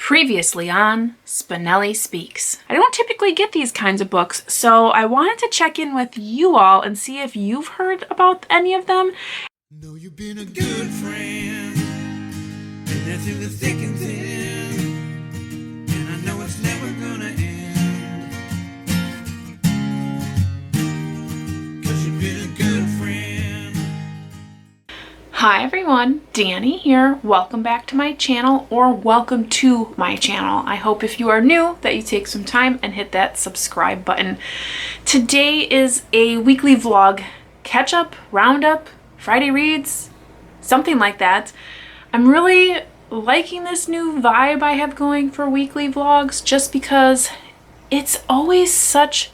Previously on Spenelli Speaks. I don't typically get these kinds of books, so I wanted to check in with you all and see if you've heard about any of them. Know you've been a good friend, and that's in the thick and thin, and I know it's never gonna end, 'cause you've been a good friend. Hi everyone, Dani here. Welcome back to my channel, or welcome to my channel. I hope if you are new that you take some time and hit that subscribe button. Today is a weekly vlog, catch up, roundup, Friday reads, something like that. I'm really liking this new vibe I have going for weekly vlogs just because it's always such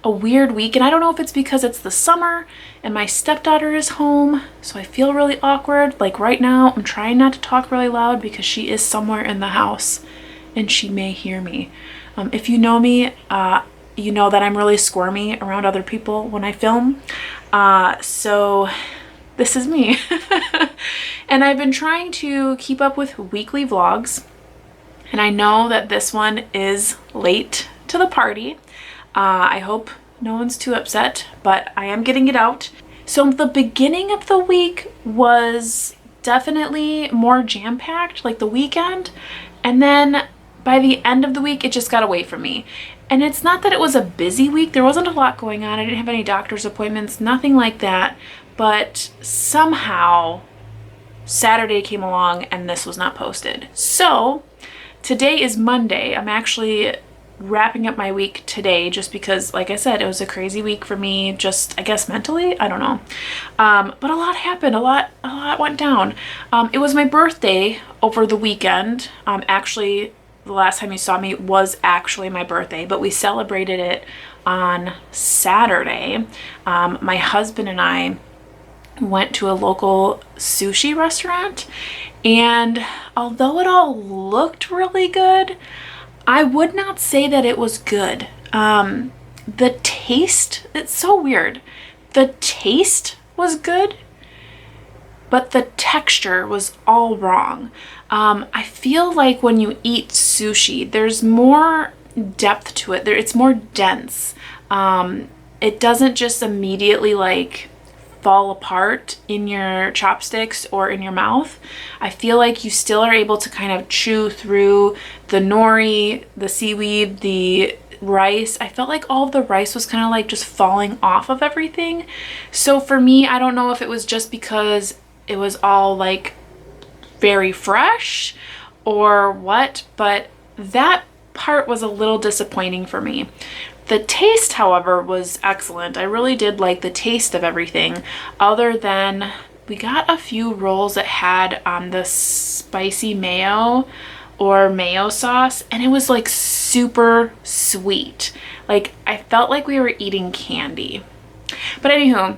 a weird week, and I don't know if it's because it's the summer and my stepdaughter is home, so I feel really awkward. Like right now, I'm trying not to talk really loud because she is somewhere in the house and she may hear me. If you know me, you know that I'm really squirmy around other people when I film. So this is me. And I've been trying to keep up with weekly vlogs, and I know that this one is late to the party. I hope no one's too upset, but I am getting it out. So the beginning of the week was definitely more jam-packed, like the weekend, and then by the end of the week, it just got away from me. And it's not that it was a busy week. There wasn't a lot going on. I didn't have any doctor's appointments, nothing like that, but somehow Saturday came along and this was not posted. So today is Monday. I'm actually wrapping up my week today just because, like I said, it was a crazy week for me, just I guess mentally, I don't know. But a lot happened, a lot went down. It was my birthday over the weekend. Actually, the last time you saw me was actually my birthday, but we celebrated it on Saturday. My husband and I went to a local sushi restaurant, and although it all looked really good, I would not say that it was good. The taste, it's so weird. The taste was good, but the texture was all wrong. I feel like when you eat sushi, there's more depth to it. It's more dense. It doesn't just immediately like fall apart in your chopsticks or in your mouth. I feel like you still are able to kind of chew through the nori, the seaweed, the rice. I felt like all of the rice was kind of like just falling off of everything. So for me, I don't know if it was just because it was all like very fresh or what, but that part was a little disappointing for me. The taste, however, was excellent. I really did like the taste of everything, other than we got a few rolls that had the spicy mayo or mayo sauce, and it was like super sweet. Like I felt like we were eating candy. But anywho,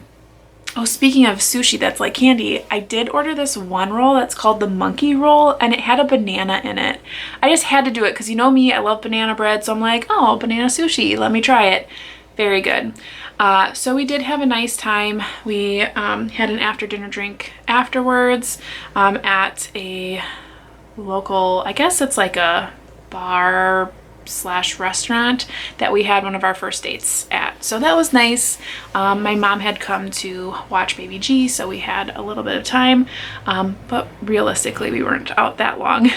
oh, speaking of sushi that's like candy, I did order this one roll that's called the monkey roll, and it had a banana in it. I just had to do it because you know me, I love banana bread, so I'm like, oh, banana sushi, let me try it. Very good. So we did have a nice time. We had an after dinner drink afterwards at a local, I guess it's like a bar slash restaurant that we had one of our first dates at. So that was nice. My mom had come to watch baby G, so we had a little bit of time, but realistically we weren't out that long.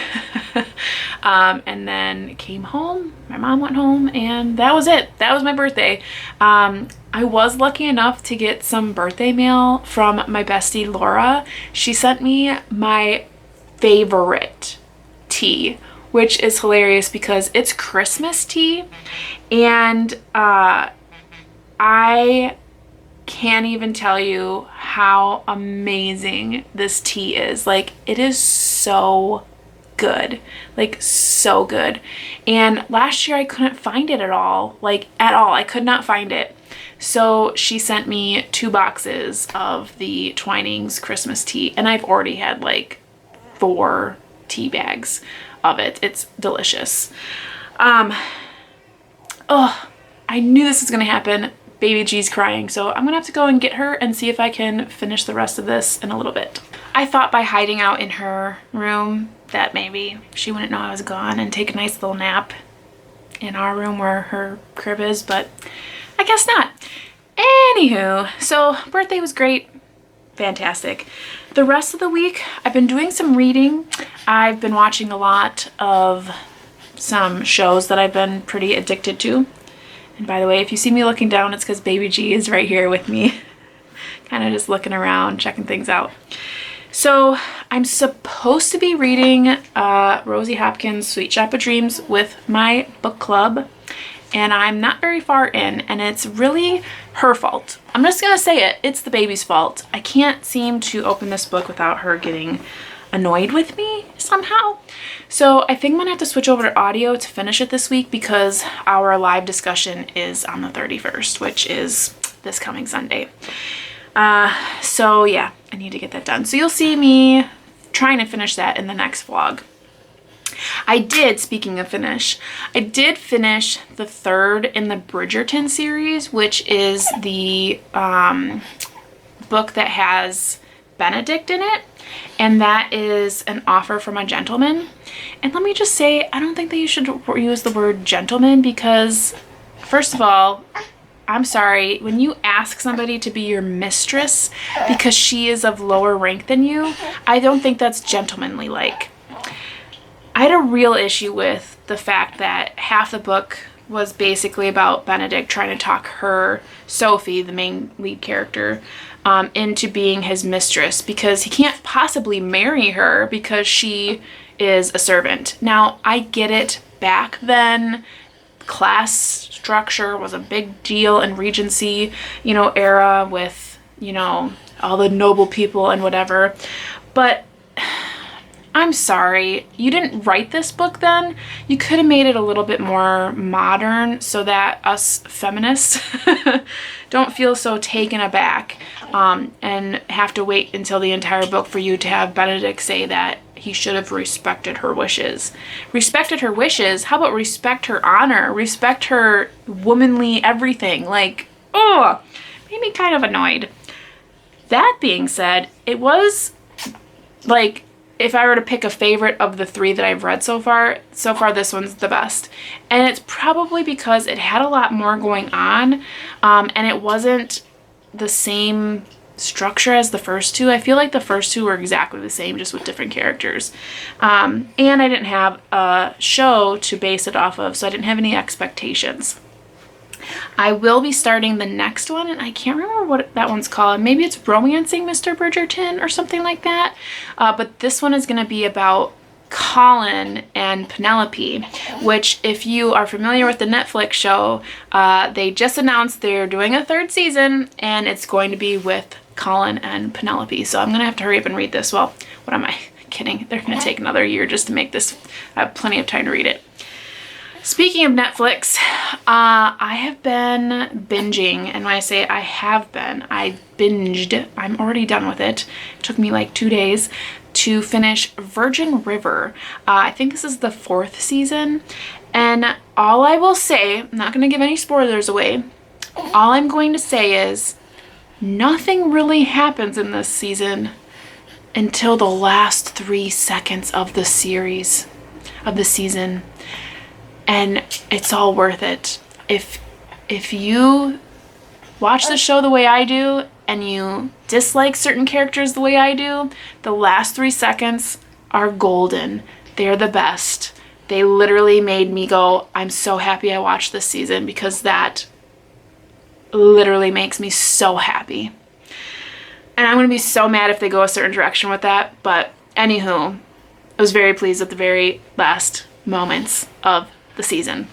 And then came home, my mom went home, and that was it. That was my birthday. I was lucky enough to get some birthday mail from my bestie Laura. She sent me my favorite tea, which is hilarious because it's Christmas tea, and I can't even tell you how amazing this tea is. Like, it is so good, like so good. And last year I couldn't find it at all, like at all. I could not find it. So she sent me 2 boxes of the Twinings Christmas tea, and I've already had like 4 tea bags of it. It's delicious. Oh, I knew this was gonna happen. Baby G's crying, so I'm gonna have to go and get her and see if I can finish the rest of this in a little bit. I thought by hiding out in her room that maybe she wouldn't know I was gone and take a nice little nap in our room where her crib is, but I guess not. Anywho, so birthday was great. Fantastic. The rest of the week, I've been doing some reading. I've been watching a lot of some shows that I've been pretty addicted to. And by the way, if you see me looking down, it's because Baby G is right here with me. Kind of just looking around, checking things out. So I'm supposed to be reading Rosie Hopkins' Sweet Shop of Dreams with my book club. And I'm not very far in, and it's really her fault. I'm just gonna say it, it's the baby's fault. I can't seem to open this book without her getting annoyed with me somehow. So I think I'm gonna have to switch over to audio to finish it this week because our live discussion is on the 31st, which is this coming Sunday. So yeah, I need to get that done. So you'll see me trying to finish that in the next vlog. I did, speaking of finish, I did finish the third in the Bridgerton series, which is the book that has Benedict in it, and that is An Offer from a Gentleman. And let me just say, I don't think that you should use the word gentleman because, first of all, I'm sorry, when you ask somebody to be your mistress because she is of lower rank than you, I don't think that's gentlemanly like. I had a real issue with the fact that half the book was basically about Benedict trying to talk her, Sophie, the main lead character, into being his mistress because he can't possibly marry her because she is a servant. Now, I get it. Back then, class structure was a big deal in Regency, era with, all the noble people and whatever. But I'm sorry, you didn't write this book then. You could have made it a little bit more modern so that us feminists don't feel so taken aback and have to wait until the entire book for you to have Benedict say that he should have respected her wishes. Respected her wishes? How about respect her honor? Respect her womanly everything? Like, oh, made me kind of annoyed. That being said, it was like, if I were to pick a favorite of the three that I've read so far this one's the best. And it's probably because it had a lot more going on, and it wasn't the same structure as the first two. I feel like the first two were exactly the same, just with different characters. And I didn't have a show to base it off of, so I didn't have any expectations. I will be starting the next one, and I can't remember what that one's called. Maybe it's Romancing Mr. Bridgerton or something like that. But this one is going to be about Colin and Penelope, which, if you are familiar with the Netflix show, they just announced they're doing a third season, and it's going to be with Colin and Penelope. So I'm going to have to hurry up and read this. Well, what am I kidding? They're going to take another year just to make this. I have plenty of time to read it. Speaking of Netflix, I have been binging, and when I say I have been, I binged. I'm already done with it. It took me like 2 days to finish Virgin River. I think this is the 4th season, and all I will say, I'm not going to give any spoilers away, all I'm going to say is nothing really happens in this season until the last 3 seconds of the series, of the season. And it's all worth it. If you watch the show the way I do and you dislike certain characters the way I do, the last 3 seconds are golden. They're the best. They literally made me go, I'm so happy I watched this season, because that literally makes me so happy. And I'm going to be so mad if they go a certain direction with that. But anywho, I was very pleased at the very last moments of the season.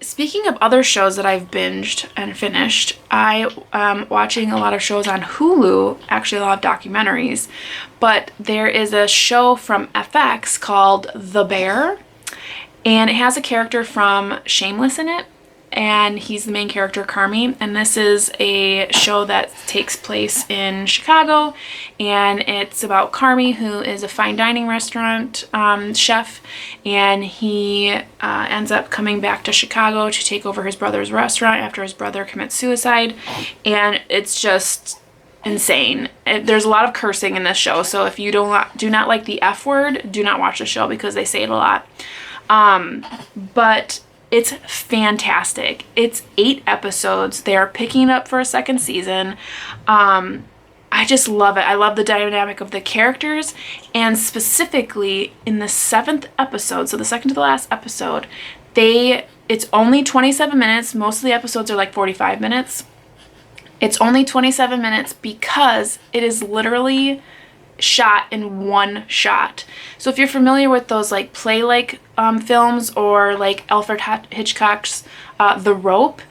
Speaking of other shows that I've binged and finished, I am watching a lot of shows on Hulu, actually a lot of documentaries, but there is a show from FX called The Bear, and it has a character from Shameless in it, and he's the main character, Carmi, and this is a show that takes place in Chicago, and it's about Carmi, who is a fine dining restaurant chef, and he ends up coming back to Chicago to take over his brother's restaurant after his brother commits suicide, and it's just insane. There's a lot of cursing in this show, so if you do not like the F word, do not watch the show because they say it a lot. But it's fantastic. It's 8 episodes. They are picking it up for a second season. I just love it. I love the dynamic of the characters, and specifically in the 7th episode, so the second to the last episode, it's only 27 minutes. Most of the episodes are like 45 minutes. It's only 27 minutes because it is literally shot in one shot. So if you're familiar with those like play-like films, or like Alfred Hitchcock's The Rope,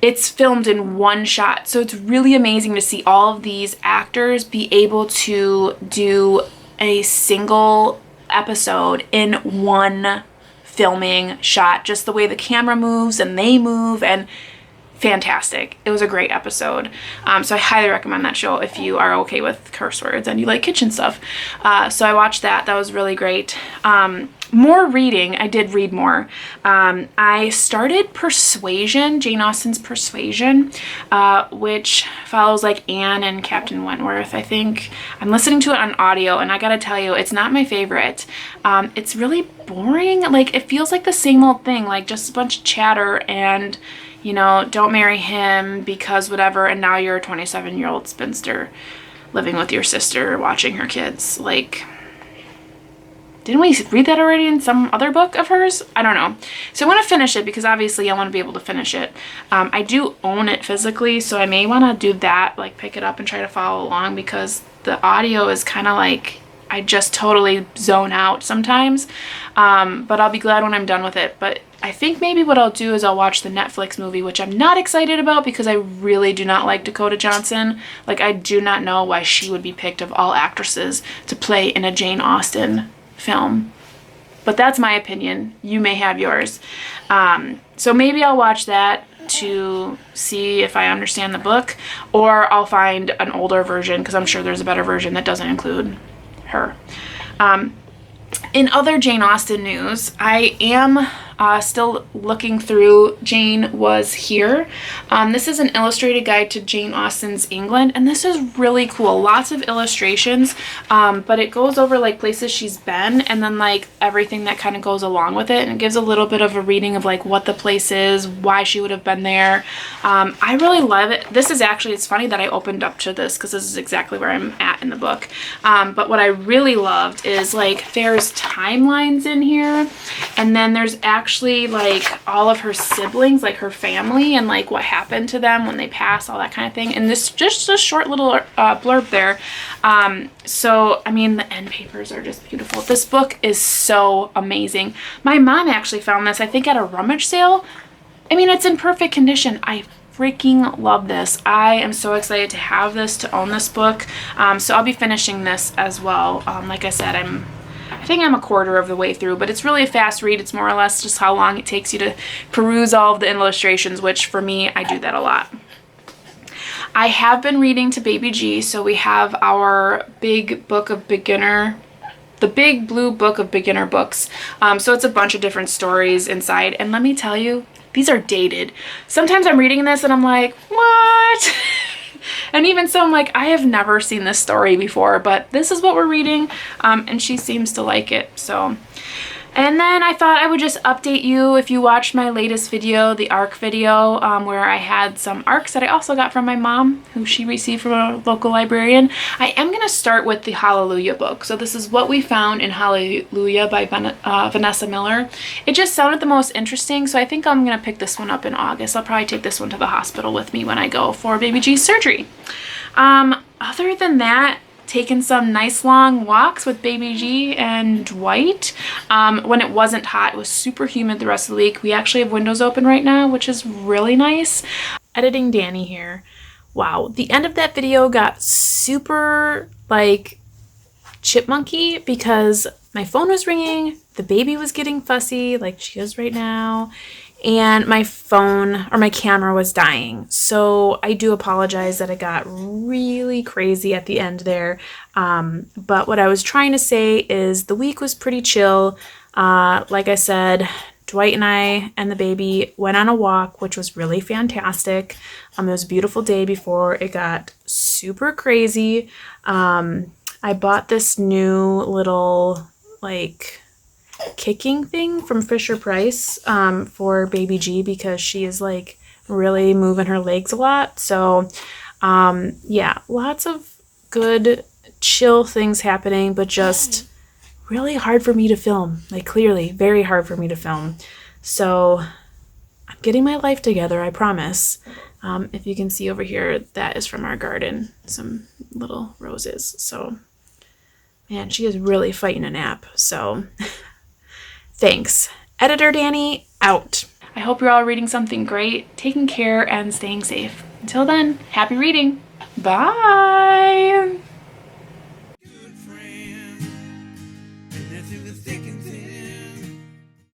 it's filmed in one shot. So it's really amazing to see all of these actors be able to do a single episode in one filming shot. Just the way the camera moves and they move, and fantastic. It was a great episode. So I highly recommend that show if you are okay with curse words and you like kitchen stuff. So I watched that. That was really great. More reading. I did read more. I started Persuasion, Jane Austen's Persuasion, which follows like Anne and Captain Wentworth, I think. I'm listening to it on audio, and I gotta tell you, it's not my favorite. It's really boring. Like, it feels like the same old thing, like just a bunch of chatter and, you know, don't marry him because whatever, and now you're a 27-year-old spinster living with your sister watching her kids. Like, didn't we read that already in some other book of hers? I don't know. So I want to finish it because obviously I want to be able to finish it. I do own it physically, so I may want to do that, like pick it up and try to follow along, because the audio is kind of like, I just totally zone out sometimes. But I'll be glad when I'm done with it. But I think maybe what I'll do is I'll watch the Netflix movie, which I'm not excited about because I really do not like Dakota Johnson. Like, I do not know why she would be picked of all actresses to play in a Jane Austen film. But that's my opinion. You may have yours. So maybe I'll watch that to see if I understand the book, or I'll find an older version because I'm sure there's a better version that doesn't include her. In other Jane Austen news, I am still looking through Jane Was Here. This is an illustrated guide to Jane Austen's England, and this is really cool. Lots of illustrations, but it goes over like places she's been, and then like everything that kind of goes along with it, and it gives a little bit of a reading of like what the place is, why she would have been there. I really love it. This is actually, it's funny that I opened up to this because this is exactly where I'm at in the book. But what I really loved is like there's timelines in here, and then there's actually like all of her siblings, like her family, and like what happened to them when they pass, all that kind of thing. And this just a short little blurb there. So I mean, the end papers are just beautiful. This book is so amazing. My mom actually found this, I think, at a rummage sale. I mean, it's in perfect condition. I freaking love this. I am so excited to have this, to own this book. So I'll be finishing this as well. Like I said, I think I'm a quarter of the way through, but it's really a fast read. It's more or less just how long it takes you to peruse all of the illustrations, which for me, I do that a lot. I have been reading to Baby G, so we have our big book of beginner, the big blue book of beginner books. So it's a bunch of different stories inside, and let me tell you, these are dated. Sometimes I'm reading this and I'm like, what? And even so, I'm like, I have never seen this story before, but this is what we're reading, and she seems to like it. So, and then I thought I would just update you if you watched my latest video, the ARC video, where I had some ARCs that I also got from my mom, who she received from a local librarian. I am going to start with the Hallelujah book. So this is What We Found in Hallelujah by Vanessa Miller. It just sounded the most interesting, so I think I'm going to pick this one up in August. I'll probably take this one to the hospital with me when I go for Baby G's surgery. Other than that, taken some nice long walks with Baby G and Dwight. When it wasn't hot, it was super humid the rest of the week. We actually have windows open right now, which is really nice. Editing Dani here. Wow, the end of that video got super like chipmunky because my phone was ringing, the baby was getting fussy like she is right now, and my phone or my camera was dying. So I do apologize that it got really crazy at the end there. But what I was trying to say is the week was pretty chill. Like I said, Dwight and I and the baby went on a walk, which was really fantastic. It was a beautiful day before it got super crazy. I bought this new little like kicking thing from Fisher Price for baby G because she is like really moving her legs a lot. So yeah, lots of good chill things happening, but just really hard for me to film. Like clearly very hard for me to film. So I'm getting my life together, I promise. If you can see over here, that is from our garden, some little roses. So man, she is really fighting a nap. So thanks. Editor Dani out. I hope you're all reading something great, taking care, and staying safe. Until then, happy reading. Bye.